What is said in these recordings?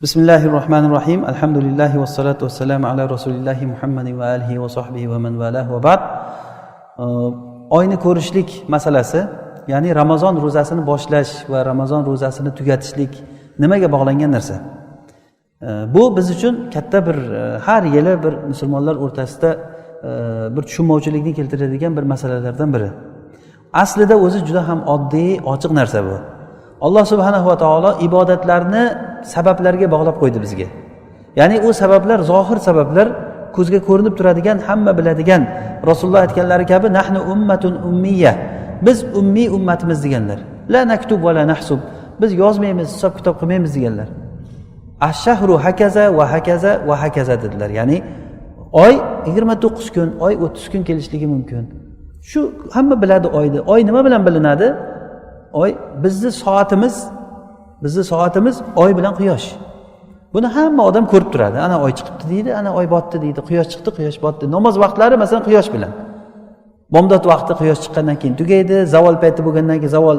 Bismillahirrahmanirrahim. Alhamdulillahi vassalatu vassalamu ala rasulillahi Muhammadin va alihi va sahbihi va man valah va ba'd. Oyni ko'rishlik masalasi, ya'ni Ramazon ro'zasini boshlash va Ramazon ro'zasini tugatishlik nimaga bog'langan narsa? Bu biz uchun katta bir har yili bir musulmonlar o'rtasida bir tushunmovchilikni keltiradigan bir masalalardan biri. Aslida o'zi juda ham oddiy, ochiq narsa bu. Alloh subhanahu va taolo ibodatlarni sabablarga bog'lab qo'ydi bizga. Ya'ni u sabablar zohir sabablar, ko'zga ko'rinib turadigan, hamma biladigan. Rasululloh aytganlari kabi nahnu ummatun ummiyya. Biz ummiy ummatimiz deganlar. La naktub va la nahsub. Biz yozmaymiz, hisob kitob qilmaymiz deganlar. Ash-shahru hakaza va hakaza va hakaza dedilar. Ya'ni oy 29 kun, oy 30 kun kelishligi mumkin. Shu hamma biladi oyni. Oy nima bilan bilinadi? Oy bizning soatimiz oy bilan quyosh. Buni hamma odam ko'rib turadi. Ana oy chiqibdi deydi, ana oy botdi deydi, quyosh chiqdi, quyosh botdi. Namoz vaqtlari masalan quyosh bilan. Bomdod vaqti quyosh chiqqandan keyin tugaydi, zavol payti bo'lgandan keyin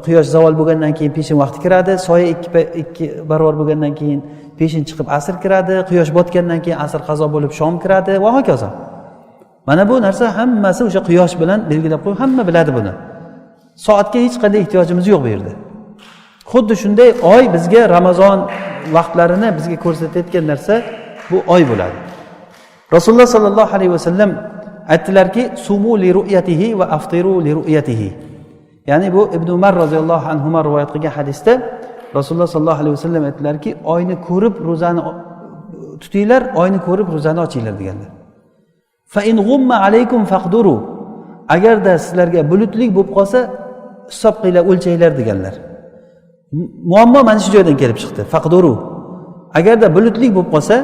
quyosh zavol bo'lgandan keyin peshin vaqti kiradi, soya 2 barobar bo'lgandan keyin peshin chiqib asr kiradi, quyosh botgandan keyin asr qazo bo'lib shom kiradi va hokazo. Mana bu narsa hammasi o'sha quyosh bilan belgilab qo'yib, hamma biladi buni. Soatga hech qanday ehtiyojimiz yo'q bu yerda. Xuddi shunday oy bizga Ramazon vaqtlarini bizga ko'rsatayotgan narsa bu oy bo'ladi. Rasululloh sallallohu alayhi vasallam aytdilarki, sumu li ru'yatihi va aftiru li ru'yatihi. Ya'ni bu Ibn Umar roziyallohu anhu rivoyat qilgan hadisda Rasululloh sallallohu alayhi vasallam aytdilarki, oyni ko'rib ro'zani tutinglar, oyni ko'rib ro'zani ochinglar deganlar. Fa in ghumma alaykum faqduru. Agarda sizlarga bulutlik bo'lib qolsa, hisob qilinglar, o'lchanglar deganlar. Muammo mana shu joydan kelib chiqdi. Faqduru. Agarda bulutlik bo'lib qolsa,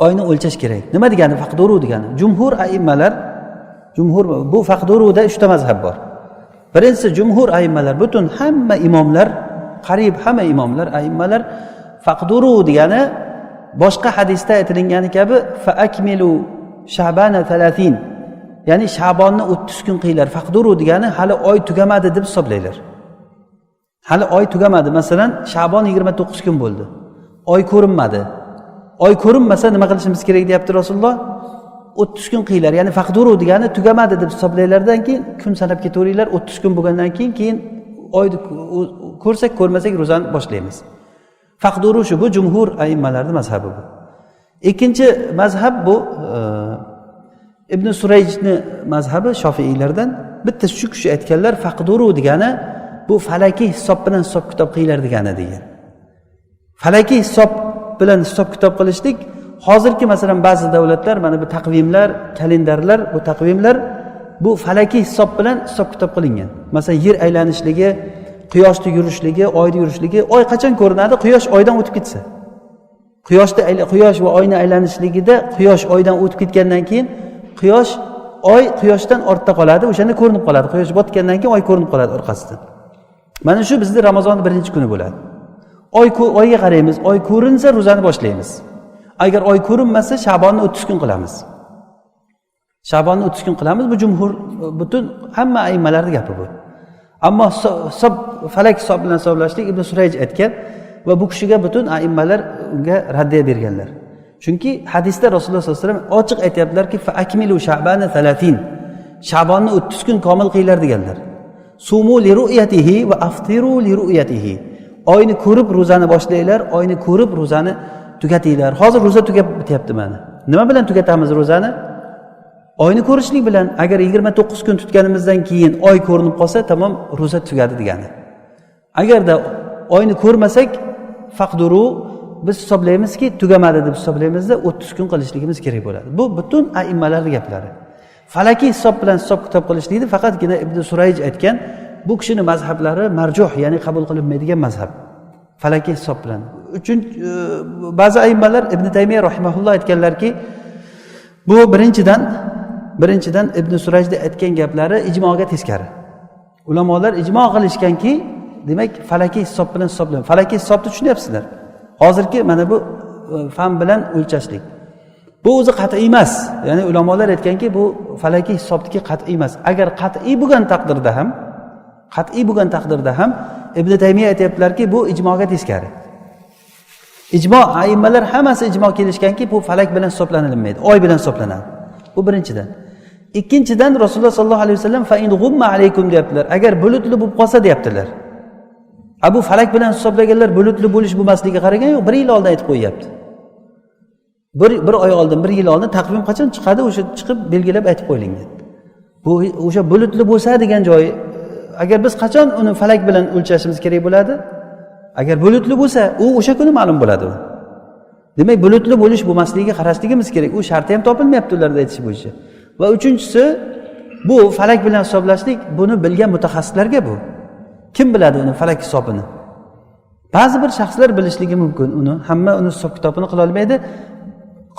oyni o'lchash kerak. Nima degani faqduru degani? Jumhur aimmalar, bu faqduruda 3 ta mazhab bor. Birinchisi jumhur aimmalar, butun hamma imomlar, qariyb hamma imomlar, aimmalar faqduru degani boshqa hadisda aytilgani kabi fa akmilu sha'bana 30. Ya'ni Sha'bonni 30 kun qilinglar. Faqduru degani hali oy tugamadi deb hisoblanglar. Hali oy tugamadi. Masalan, Sha'bon 29 kun bo'ldi. Oy ko'rinmadi. Oy ko'rinmasa nima qilishimiz kerak deyapti Rasululloh? 30 kun qilinglar. Ya'ni faqduru degani tugamadi deb hisoblanglardan keyin kun sanab ketaveringlar. 30 kun bo'lgandan keyin oyni ko'rsak, ko'rmasak ro'zani boshlaymiz. Faqduru shu, bu jumhur aimmalarning mazhabi bu. Ikkinchi mazhab bu Ibn Surayjni mazhabi Shofiiylardan. Bitta shu kishi aytganlar, faqduru degani bu falakiy hisob bilan hisob kitob qilinglar degani degan. Falakiy hisob bilan hisob kitob qilishlik, hozirgi masalan ba'zi davlatlar mana bu taqvimlar, kalendarlar, bu taqvimlar bu falakiy hisob bilan hisob kitob qilingan. Masalan, yer aylanishligi, quyoshning yurishligi, oyning yurishligi, oy qachon ko'rinadi? Quyosh oydan o'tib ketsa. Quyosh va oyning aylanishligida quyosh oydan o'tib ketgandan keyin oy quyoshdan ortda qoladi, o'shanda ko'rinib qoladi. Quyosh botgandan keyin oy ko'rinib qoladi orqasidan. Mana shu bizning Ramazonning birinchi kuni bo'ladi. Oyga qaraymiz, oy ko'rinsa ro'zani boshlaymiz. Agar oy ko'rinmasa Sha'bonni 30 kun qilamiz. Sha'bonni 30 kun qilamiz. Bu jumhur butun hamma aimmalarning gapi bu. Ammo falak hisob bilan hisoblashlik Ibn Surayj aytgan va bu kishiga butun aimmalar unga raddiya berganlar. Chunki hadisda Rasululloh sollallohu alayhi vasallam ochiq aytayaptilarki, fa akmilu sha'bana 30. Sha'bonni 30 kun komil qilinglar deganlar. Sumu li ru'yatihi va aftiru li ru'yatihi. Oyni ko'rib ro'zani boshlanglar, oyni ko'rib ro'zani tugatinglar. Hozir ro'za tugab bityapti mana. Nima bilan tugatamiz ro'zani? Oyni ko'rishlik bilan. Agar 29 kun tutganimizdan keyin oy ko'rinib qolsa, tamom, ro'za tugadi degani. Agarda oyni ko'rmasak, faqduru biz hisoblaymizki, tugamadi deb hisoblaymizda 30 kun qilishligimiz kerak bo'ladi. Bu butun aimmalarning gaplari. Falakiy hisob bilan hisob kitob qilishlikni faqatgina Ibn Surayj aytgan, bu kishining mazhablari marjuh, ya'ni qabul qilinmaydigan mazhab. Falakiy hisob bilan. Uchinchi ba'zi aimmalar Ibn Taymiyya rahimahulloh aytganlarki, bu birinchidan Ibn Surayjning aytgan gaplari ijmoga teskari. Ulamolar ijmo qilishganki, demak falakiy hisob bilan hisoblanadi. Falakiy hisobni tushunyapsizlar. Hozirgi mana bu fan bilan o'lchashlik. Bu o'zi qat'iy emas. Ya'ni ulamolar aytganki, bu falakiy hisobdagi qat'iy emas. Agar qat'iy bo'lgan taqdirda ham Ibn Taymiyya aytayaptilarki, bu ijmoga teskari. ijmo, aimmalar hammasi ijmo kelishganki, bu falak bilan hisoblanilmaydi, oy bilan hisoblanadi. Bu birinchidan. Ikkinchidan Rasululloh sollallohu alayhi vasallam fa in g'umma alaykum deyaptilar. Agar bulutli bo'lib qolsa deyaptilar. Bu falak bilan hisoblaganlar bulutli bo'lish bo'lmasligiga qaragan yo'q, 1 yil oldin aytib qo'yapti. Bir oy oldin, 1 yil oldin taqvim qachon chiqadi, o'sha chiqib belgilab aytib qo'ying dedi. Bu o'sha bulutli bo'lsa degan joyi, agar biz qachon uni falak bilan o'lchashimiz kerak bo'ladi? Agar bulutli bo'lsa, u o'sha kuni ma'lum bo'ladi. Demak, bulutli bo'lish bo'lmasligiga qarashligimiz kerak. U sharti ham topilmayapti ularda aytish bo'yicha. Va uchinchisi, bu falak bilan hisoblashlik, buni bilgan mutaxassislarga bu. Kim biladi uni falak hisobini? Ba'zi bir shaxslar bilishligi mumkin uni, hamma uni hisob kitobini qila olmaydi.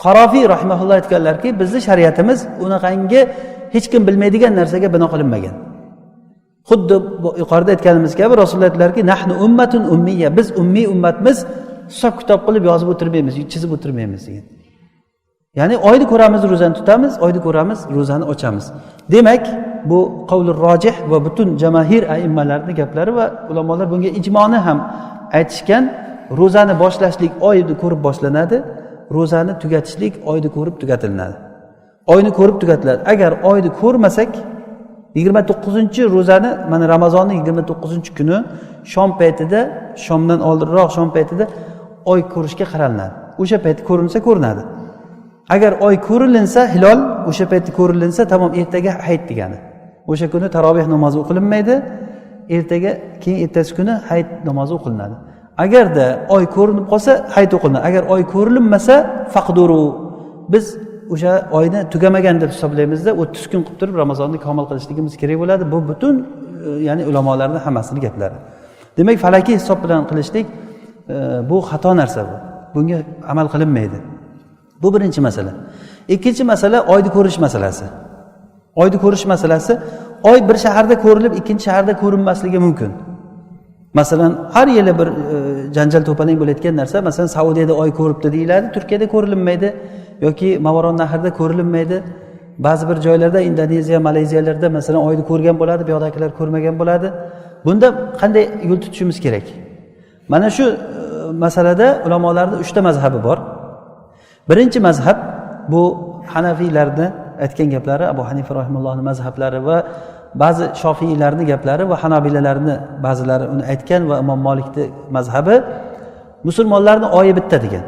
Qarofiy rahimahulloh aytganlarki, bizning shariatimiz unaqangi hech kim bilmaydigan narsaga bino qilinmagan. Xuddi yuqorida aytganimiz kabi Rasululloh aytdilarki, nahnu ummatun ummiya, biz ummiy ummatmiz, hisob kitob qilib yozib o'tirmaymiz, chizib o'tirmaymiz degan. Ya'ni oyni ko'ramiz, ro'zani tutamiz, oyni ko'ramiz, ro'zani ochamiz. Demak, bu qavlur rojih va butun jamahir aimmalarning gaplari va ulamolar bunga ijmoni ham aytishgan. Ro'zani boshlashlik oyni ko'rib boshlanadi, ro'zani tugatishlik oyni ko'rib tugatiladi. Oyni ko'rib tugatiladi. Agar oyni ko'rmasak, 29-ro'zani, mana Ramazonning 29-kuni shom paytida, shomdan oldinroq shom paytida oy ko'rishga qaralinadi. O'sha payt ko'rinsa ko'rinadi. Agar oy ko'rilinsa, hilol o'sha paytda ko'rilinsa, tamom, ertaga hayit degani. O'sha kuni taroveh namozi o'qilinmaydi, ertaga keyin ertasi kuni hayit namozi o'qilinadi. Agarda oy ko'rinib qolsa, hayit o'qilinadi. Agar oy ko'rinmasa, faqduru, biz o'sha oyni tugamagan deb hisoblaymizda 30 kun qilib turib Ramazonni kamol qilishligimiz kerak bo'ladi. Bu butun ya'ni ulamolarning hammasining gaplari. Demak, falakiy hisob bilan qilishlik bu xato narsa bu. Bunga amal qilinmaydi. Bu birinchi masala. Ikkinchi masala oyni ko'rish masalasi. Oyni ko'rish masalasi, oy bir shaharda ko'rilib, ikkinchi shaharda ko'rinmasligi mumkin. Masalan, har yili bir janjal to'palang bo'layotgan narsa, masalan, Saudiyada oy ko'ribdi deyiladi, Turkiyada ko'rilinmaydi yoki Mavaron nahrida ko'rilinmaydi. Ba'zi bir joylarda, Indoneziya, Malayziyalarda masalan oyni ko'rgan bo'ladi, bu yoqdagilar ko'rmagan bo'ladi. Bunda qanday yo'l tutishimiz kerak? Mana shu masalada ulamolarning 3 ta mazhabi bor. Birinchi mazhab bu Hanafiylarning aytgan gaplari, Abu Hanifa rahimahullohning mazhablari va ba'zi Shofiylarning gaplari va Hanabiyalarning ba'zilari uni aytgan va Imom Malikning mazhabi musulmonlarning oyi bitta degan.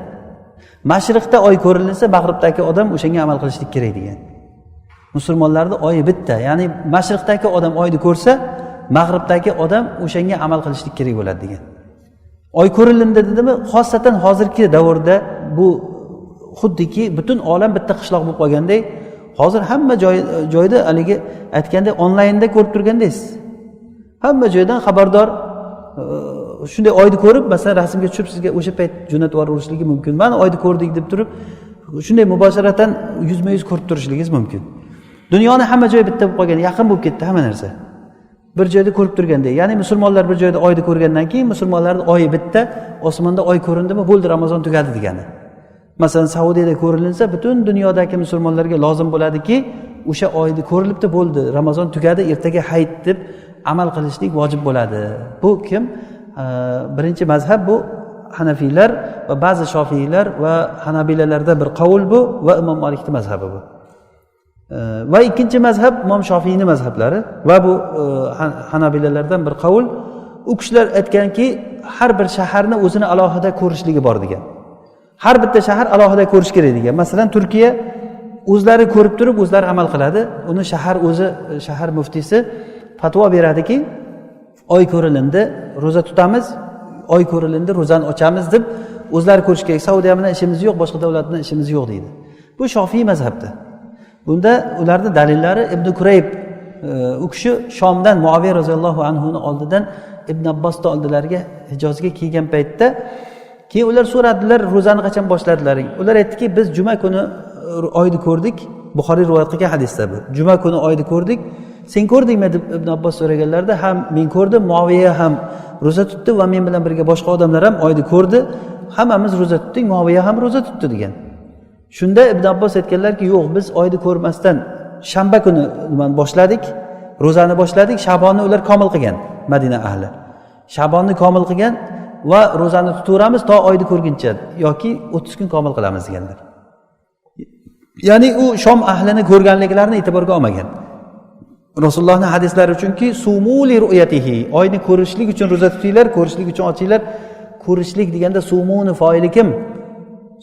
Mashriqda oy ko'rinsa, mag'ribdagi odam o'shanga amal qilishlik kerak degan. Musulmonlarning oyi bitta, ya'ni mashriqdagi odam oyni ko'rsa, mag'ribdagi odam o'shanga amal qilishlik kerak bo'ladi degan. Oy ko'rilindi dedimi, xosatan hozirgi davrda bu xuddiki butun olam bitta qishloq bo'lib qolgandek, hozir hamma joyda haligi aytgandek onlaynda ko'rib turgandaysiz. Hamma joydan xabardor, shunday oyni ko'rib, masalan, rasmga tushib sizga o'sha payt jo'natib yuborishligi mumkin. Mana oyni ko'rdik deb turib, shunday mubosharatan yuzma-yuz ko'rib turishligingiz mumkin. Dunyoni hamma joyi bitta bo'lib qolgan, yaqin bo'lib ketdi hamma narsa. Bir joyda ko'rib turgandek. Ya'ni musulmonlar bir joyda oyni ko'rgandan keyin musulmonlarning oyi bitta, osmonda oy ko'rindimi, bo'ldi, Ramazon tugadi degani. Masalan, Saudiyada ko'rilinsa, butun dunyodagi musulmonlarga lozim bo'ladiki, o'sha oyni ko'rilibdi, bo'ldi, Ramazon tugadi, ertaga hayit deb amal qilishlik vojib bo'ladi. Bu kim? Birinchi mazhab bu Hanafiylar va ba'zi Shofiylar va Hanabiyalarda bir qavul bu va Imom Malikning mazhabi bu. Va ikkinchi mazhab Imom Shofiyning mazhablari va bu Hanabiyalardan bir qavul. U kishilar aytganki, har bir shaharni o'zini alohida ko'rishligi bor degan. Har bitta shahar alohida ko'rish kerak degan. Masalan, Turkiya o'zlari ko'rib turib, o'zlari amal qiladi. Uni shahar o'zi, shahar muftisi fatvo beradiki, oy ko'rilindi, ro'za tutamiz, oy ko'rilindi, ro'zani ochamiz deb o'zlari ko'rish kerak. Saudiya bilan ishimiz yo'q, boshqa davlat bilan ishimiz yo'q deydi. Bu Shofiy mazhabda. Bunda ularning dalillari Ibn Kurayb, u kishi Shomdan Muaviya roziyallohu anhu ning oldidan Ibn Abbosning oldilariga Hijozga kelgan paytda keyin ular so'radilar, ro'zani qachon boshladilaring? Ular aytdiki, biz juma kuni oyni ko'rdik. Buxoriy rivoyat qilgan hadisda bu. Juma kuni oyni ko'rdik. Sen ko'rdingmi deb Ibn Abbos so'raganlarida, ham men ko'rdim, Muaviya ham ro'za tutdi va men bilan birga boshqa odamlar ham oyni ko'rdi. Hammamiz ro'za tutdik, Muaviya ham ro'za tutdi degan. Shunda Ibn Abbos aytganlarki, yo'q, biz oyni ko'rmasdan shanba kuni boshladik, ro'zani boshladik. Shabonni ular komil qilgan, Madina ahli. Shabonni komil qilgan va ro'zani tutaveramiz to oyni ko'rguncha yoki 30 kun komil qilamiz deganlar. Ya'ni u Shom ahlini ko'rganliklarini e'tiborga olmagan. Rasulullohning hadislari uchunki sumuli ru'yatihi, oyni ko'rishlik uchun ro'za tutinglar, ko'rishlik uchun ochinglar. Ko'rishlik deganda sumuni foili kim?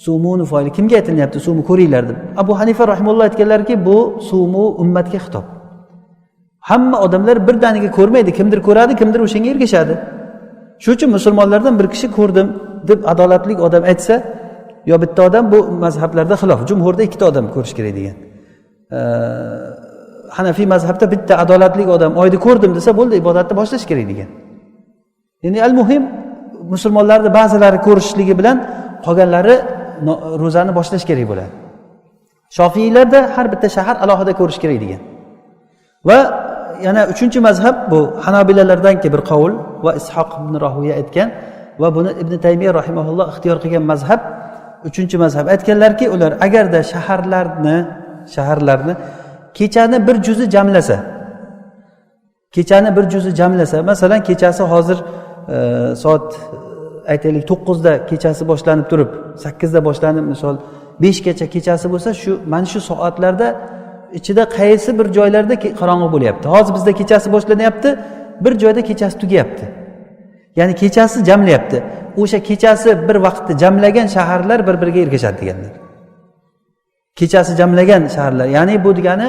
Sumuni foili kimga aytilyapti? Sumu ko'ringlar deb. Abu Hanifa rahimahulloh aytganlarki, bu sumu ummatga xitob. Hamma odamlar birdaniga ko'rmaydi, kimdir ko'radi, kimdir o'shanga ergashadi. Shuning uchun musulmonlardan bir kishi ko'rdim deb adolatli odam aytsa, yo bitta odam, bu mazhablarda xilof. Jumhurda ikkita odam ko'rish kerak degan. Hanafiy mazhabda bitta adolatli odam oyni ko'rdim desa bo'ldi, ibodatni boshlash kerak degan. Ya'ni al-muhim musulmonlarning ba'zilari ko'rishligi bilan qolganlari ro'zani boshlash kerak bo'ladi. Shofiylarda har bitta shahar alohida ko'rish kerak degan. Va yana 3-mazhab bu Hanabilalardanki bir qavl va Ishoq ibn Rahuya aytgan va buni Ibn Taymiya rahimahulloh ixtiyor qilgan mazhab 3-mazhab aytganlarki, ular agarda shaharlarni kechani bir juzi jamlasa, masalan kechasi hozir soat aytaylik 9 da kechasi boshlanib turib, 8 da boshlanib, misol 5 gacha kechasi bo'lsa, mana shu soatlarda ichida qaysi bir joylarda qorong'i bo'lyapti. Hozir bizda kechasi boshlanyapti, bir joyda kechasi tugayapti. Ya'ni kechasi jamlayapti. O'sha kechasi bir vaqtda jamlagan shaharlar bir-biriga ergashadi deganlar. Kechasi jamlagan shaharlar, ya'ni bu degani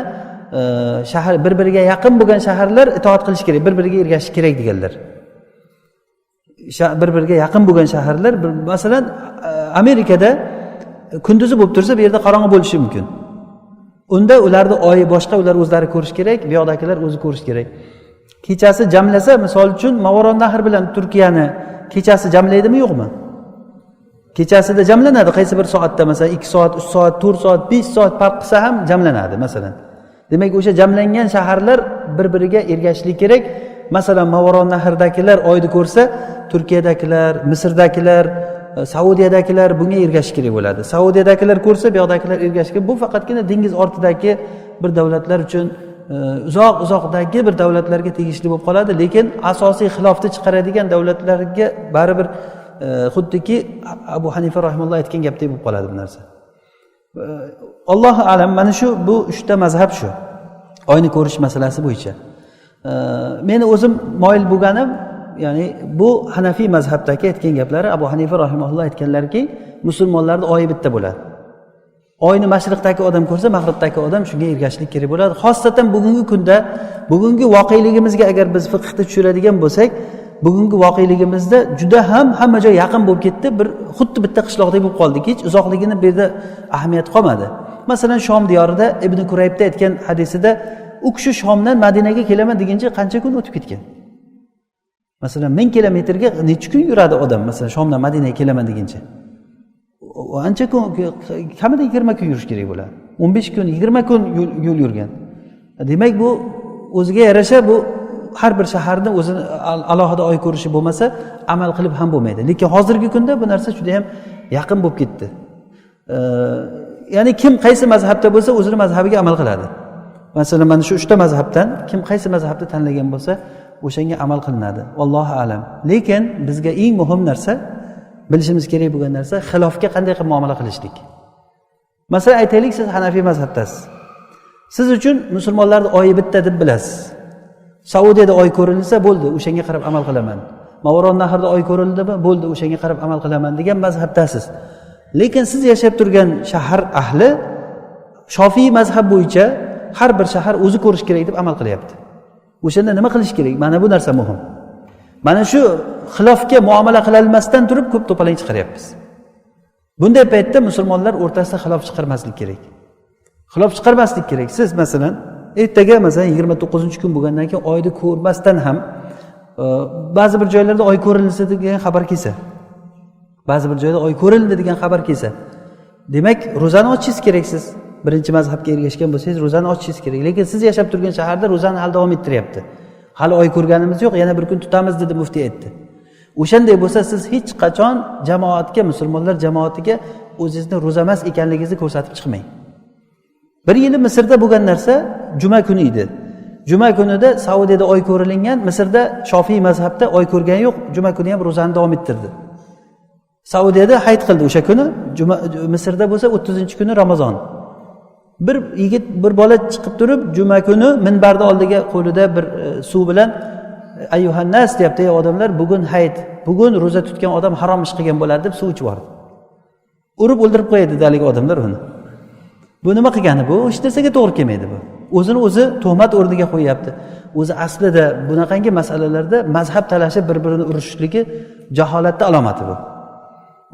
shahar bir-biriga yaqin bo'lgan shaharlar itoat qilish kerak, bir-biriga ergashish kerak deganlar. Bir-biriga yaqin bo'lgan shaharlar, masalan Amerikada kunduzi bo'lib tursa, bu yerda qorong'i bo'lishi mumkin. Unda ularni oyi boshqa, ular o'zlari ko'rish kerak, bu yoqdagilar o'zi ko'rish kerak. Kechasi jamlasa, misol uchun Mavoron Nahr bilan Turkiyani kechasi jamlaydimi, yo'qmi? Kechasida jamlanadi, qaysi bir soatda, masalan 2 soat, 3 soat, 4 soat, 5 soat farq qilsa ham jamlanadi masalan. Demak, o'sha jamlangan shaharlar bir-biriga ergashishlik kerak. Masalan, Mavoron Nahrdagilar oyni ko'rsa, Turkiyadagilar, Misrdagilar, Saudiyadagilar bunga ergashish kerak bo'ladi. Saudiyadagilar ko'rsa, bu yoqdagilar ergashish kerak. Bu faqatgina dengiz ortidagi bir davlatlar uchun, uzoq-uzoqdagi bir davlatlarga tegishli bo'lib qoladi, lekin asosiy xilofni chiqaradigan davlatlarga baribir xuddiki Abu Hanifa rahimahulloh aytgan gapdek bo'lib qoladi bu narsa. Allohu a'lam, mana shu bu 3 mazhab shu. Oyni ko'rish masalasi bo'yicha. Meni o'zim moyil bo'lganim, ya'ni bu Hanafiy mazhabdagi aytgan gaplari, Abu Hanifa rahimahulloh aytganlarki, musulmonlarda oyi bitta bo'ladi. Oyni mashriqdagi odam ko'rsa, mag'ribdagi odam shunga ergashishlik kerak bo'ladi. Xosatan bugungi kunda, bugungi voqeligimizga agar biz fiqhda tushiradigan bo'lsak, bugungi voqeligimizda juda hamma joy yaqin bo'lib ketdi, bir xuddi bitta qishloqdek bo'lib qoldik. Hech uzoqligini bu yerda ahamiyat qolmadi. Masalan, Shom diyorida Ibn Quraybda aytgan hadisida u kishi Shomdan Madinaga kelaman deguncha qancha kun o'tib ketgan. Masalan, 1000 kilometrga necha kun yuradi odam, masalan, Shomdan Madinaga kelaman deguncha. Ancha kun, kamida 20 kun yurish kerak bo'ladi. 15 kun, 20 kun yo'l yurgan. Demak, bu o'ziga yarasha, bu har bir shaharda o'zini alohida oy ko'rishi bo'lmasa, amal qilib ham bo'lmaydi. Lekin hozirgi kunda bu narsa juda ham yaqin bo'lib ketdi. Ya'ni kim qaysi mazhabda bo'lsa, o'zining mazhabiga amal qiladi. Masalan, mana shu 3 mazhabdan kim qaysi mazhabni tanlagan bo'lsa, o'shanga amal qilinadi. Allohu a'lam. Lekin bizga eng muhim narsa, bilishimiz kerak bo'lgan narsa, xilofga qanday qilib muomala qilishlik. Masalan, aytaylik, siz Hanafiy mazhabdasiz. Siz uchun musulmonlarning oyi bitta deb bilasiz. Saudiyada oy ko'rilsa bo'ldi, o'shanga qarab amal qilaman. Mavoron Nahrda oy ko'rildimi, bo'ldi, o'shanga qarab amal qilaman degan mazhabdasiz. Lekin siz yashab turgan shahar ahli Shofiy mazhab bo'yicha har bir shahar o'zi ko'rish kerak deb amal qilyapti. O'shanda nima qilish kerak? Mana bu narsa muhim. Mana shu xilofga muomala qilinmasdan turib ko'p to'palang chiqaryapmiz. Bunday paytda musulmonlar o'rtasida xilof chiqarmaslik kerak. Xilof chiqarmaslik kerak. Siz masalan ertaga masalan 29-kun bo'lgandan keyin oyni ko'rmasdan ham ba'zi bir joylarda oy ko'rilsa degan xabar kelsa, ba'zi bir joyda oy ko'rildi degan xabar kelsa, demak ro'zani ochishingiz kerak. Siz birinchi mazhabga ergashgan bo'lsangiz ro'zani ochishingiz kerak. Lekin siz yashab turgan shaharda ro'zani hali davom ettiryapti. Hali oy ko'rganimiz yo'q, yana bir kun tutamiz dedi muftiy aytdi. O'shanday bo'lsa, siz hech qachon jamoatga, musulmonlar jamoatiga o'zingizni ro'za emas ekanligingizni ko'rsatib chiqmang. Bir yili Misrda bo'lgan narsa juma kuni edi. juma kunida Saudiyada oy ko'rilgan, Misrda Shofiy mazhabda oy ko'rgani yo'q, juma kuni ham ro'zani davom ettirdi. Saudiyada hayit qildi o'sha kuni, Misrda bo'lsa 30-kuni Ramazon. Bir yigit, bir bola chiqib turib, juma kuni minbarda oldiga qo'lida bir suv bilan ayyuhannas deyapti, ey odamlar, bugun hayit, bugun ro'za tutgan odam harom ish qilgan bo'ladi deb suv ichib yubordi. Urib o'ldirib qo'yadi daligi odamlar uni. Bu nima qilgani bu? Hech narsaga to'g'ri kelmaydi bu. O'zini o'zi tuhmat o'rniga qo'yapti. O'zi aslida bunaqangi masalalarda mazhab talashib bir-birini urishishligi jaholatning alomati bu.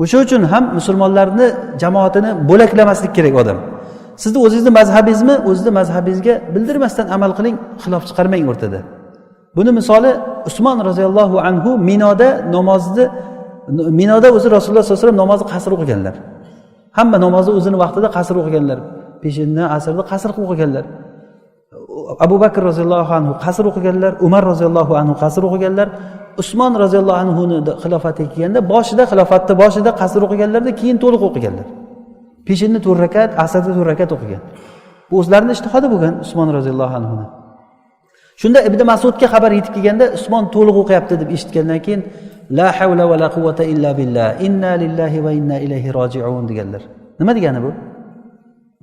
O'sha uchun ham musulmonlarni jamoatini bo'laklamaslik kerak odam. Sizni o'zingizni mazhabingizmi, o'zingizni mazhabingizga bildirmasdan amal qiling, xilof chiqarmang o'rtada. Buni misoli Usmon roziyallohu anhu Minoda o'zi Rasululloh sollallohu alayhi vasallam namozni qasr o'qiganlar. Hamma namozni o'zini vaqtida qasr o'qiganlar. Peshinni, asrni qasr o'qiganlar. Abu Bakr roziyallohu anhu qasr o'qiganlar, Umar roziyallohu anhu qasr o'qiganlar. Usmon roziyallohu anhuning xilofatiga kelganda xilofatni boshida qasr o'qiganlarda, keyin to'liq o'qiganlar. Peshinni 4 rakat, asrni 4 rakat o'qigan. Bu o'zlarining ijtihodi bo'lgan Usmon roziyallohu anhu. Shunda Ibn Mas'udga xabar yetib kelganda, Usmon to'liq o'qiyapti deb eshitgandan keyin la havla va la quvvata illa billah, inna lillahi va inna ilayhi roji'un deganlar. Nima degani bu?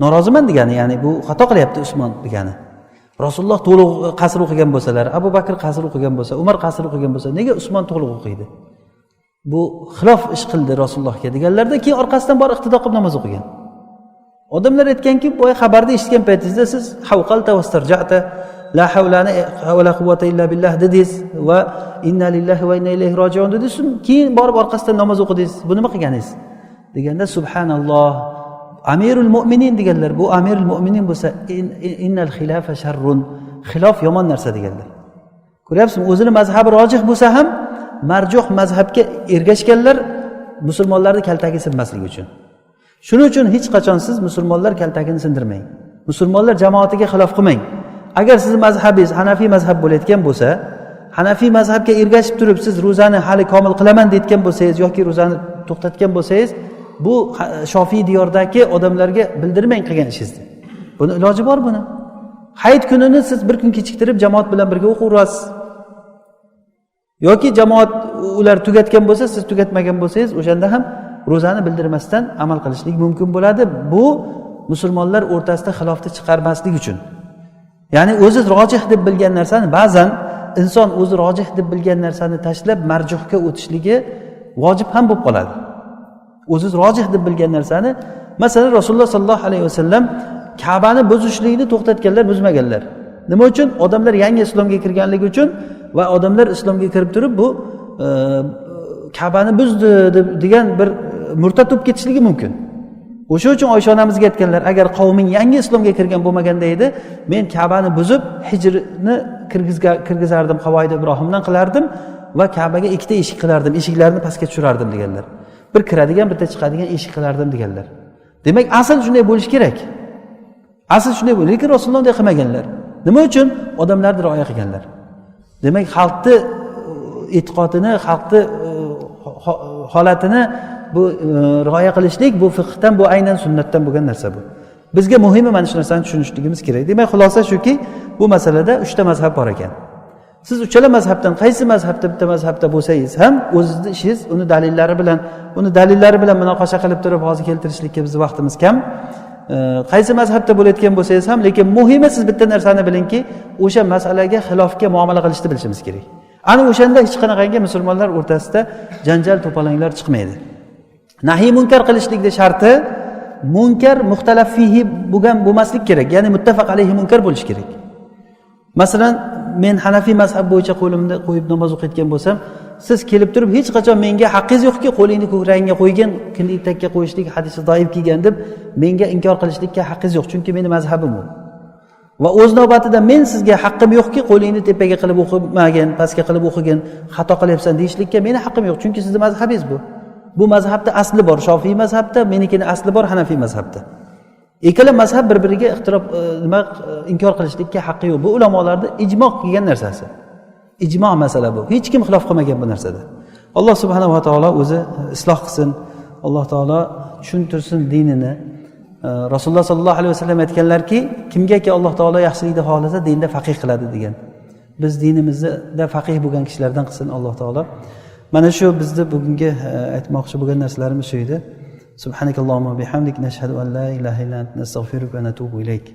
Noroziman degani, ya'ni bu xato qilyapti Usmon degani. Rasululloh to'liq qasr o'qigan bo'lsalar, Abu Bakr qasr o'qigan bo'lsa, Umar qasr o'qigan bo'lsa, nega Usmon to'liq o'qiydi? Bu xilof ish qildi Rasulullohga deganlarda, keyin orqasidan bor iqtido qilib namoz o'qigan. Odamlar aytganki, bu xabarni eshitgan paytingizda siz havqalta vastarja'ta la havlana va la quvvata illa billah dedingiz va inna lillahi va inna ilayhi roji'un dedingiz, keyin borib orqasidan namoz o'qidingiz. Bu nima qilganingiz? Deganda subhanalloh, Amirul Mu'minin deganlar. Bu Amirul Mu'minin bo'lsa, innal xilafa sharrun, xilof yomon narsa deganlar. Ko'ryapsizmi? O'zini mazhabi rojih bo'lsa ham marjuh mazhabga ergashganlar musulmonlarni kaltagi sinmasligi uchun. Shuning uchun hech qachon siz musulmonlar kaltagini sindirmang. Musulmonlar jamoatiga xilof qilmang. Agar siz mazhabingiz Hanafiy mazhab bo'layotgan bo'lsa, Hanafiy mazhabga ergashib turib siz ro'zani hali komil qilaman deyotgan bo'lsangiz yoki ro'zani to'xtatgan bo'lsangiz, bu Shofiy diyordagi odamlarga bildirmang qilgan ishingizni. Buni iloji bor buni. Hayit kunini siz bir kun kechiktirib jamoat bilan birga o'qiyverasiz. Yoki jamoat ular tugatgan bo'lsa, siz tugatmagan bo'lsangiz, o'shanda ham ro'zani bildirmasdan amal qilishlik mumkin bo'ladi. Bu musulmonlar o'rtasida xilofni chiqarmaslik uchun. Ya'ni o'zi rojih deb bilgan narsani, ba'zan inson o'zi rojih deb bilgan narsani tashlab marjuhga o'tishligi vojib ham bo'lib qoladi. O'zi rojih deb bilgan narsani, masalan Rasululloh sollallohu alayhi vasallam Ka'bani buzishlikni to'xtatganlar, buzmaganlar. Nima uchun? Odamlar yangi islomga kirganligi uchun va odamlar islomga kirib turib bu Ka'bani buzdi degan bir murtad bo'lib ketishligi mumkin. O'sha uchun Oysha onamizga aytganlar, agar qavming yangi islomga kirgan bo'lmaganda edi, men Ka'bani buzib hijrni kirgizardim, Havoyid Ibrohimdan qilardim va Ka'baga ikkita eshik qilardim, eshiklarni pastga tushirardim deganlar. Bir kiradigan, bitta chiqadigan eshik qilardim deganlar. Demak, asl shunday bo'lish kerak. Asl shunday bo'lish, lekin Rasululloh bunday qilmaganlar. Nima uchun? Odamlarni rioya qilganlar. Demak, xalqni e'tiqodini, xalqni holatini bu rioya qilishlik, bu fiqhdan, bu aynan sunnatdan bo'lgan narsa bu. Bizga muhimi mana shu narsani tushunishligimiz kerak. Demak, xulosa shuki, bu masalada 3 ta mazhab bor ekan. Siz uchala mazhabdan qaysi mazhabda bitta mazhabda bo'lsangiz ham o'zingizning ishingiz uni dalillari bilan munoqasha qilib turib hozir keltirishlikka bizning vaqtimiz kam. Qaysi mazhabda bo'layotgan bo'lsangiz ham, lekin muhimi siz bitta narsani bilingki, o'sha masalaga xilofga muomala qilishni bilishimiz kerak. Ana o'shanda hech qanaqangi musulmonlar o'rtasida janjal to'polonlar chiqmaydi. Nahiy munkar qilishlikning sharti munkar muxtalaf fihi bo'lmaslik kerak, ya'ni muttafaq alayhi munkar bo'lish kerak. Masalan, men Hanafiy mazhab bo'yicha qo'limni qo'yib namoz o'qiyotgan bo'lsam, siz kelib turib hech qachon menga haqqingiz yo'qki, qo'lingni ko'kragingga qo'ygan, kindik takka qo'yishlik hadisi doib kelgan deb menga inkor qilishlikka haqqingiz yo'q, chunki meni mazhabim bu. Va o'z navbatida men sizga haqqim yo'qki, qo'lingni tepaga qilib o'qimagin, pastga qilib o'qigin, xato qilyapsan deyishlikka meni haqqim yo'q, chunki sizning mazhabingiz bu. Bu mazhabda asli bor, Shofiy mazhabda, menikini asli bor Hanafiy mazhabda. Ikkala mazhab bir-biriga inkor qilishlikka haqqi yo'q. Bu ulamolarda ijmo qilgan narsasi. Ijmo masala bu. Hech kim xilof qilmagan bu narsada. Alloh subhanahu va taolo o'zi isloh qilsin. Alloh taolo tushuntirsin dinini. Rasululloh sollallohu alayhi vasallam aytganlarki, kimgaki Alloh taolo yaxshilikni xohlasa dinda faqih qiladi degan. Biz dinimizda faqih bo'lgan kishilardan qilsin Alloh taolo. Mana shu bizni bugungi aytmoqchi bo'lgan narsalarimiz shu edi. Subhanakallohumma bihamdik nashhadu an la ilaha illa anta nastag'firuka va natubu ilayk.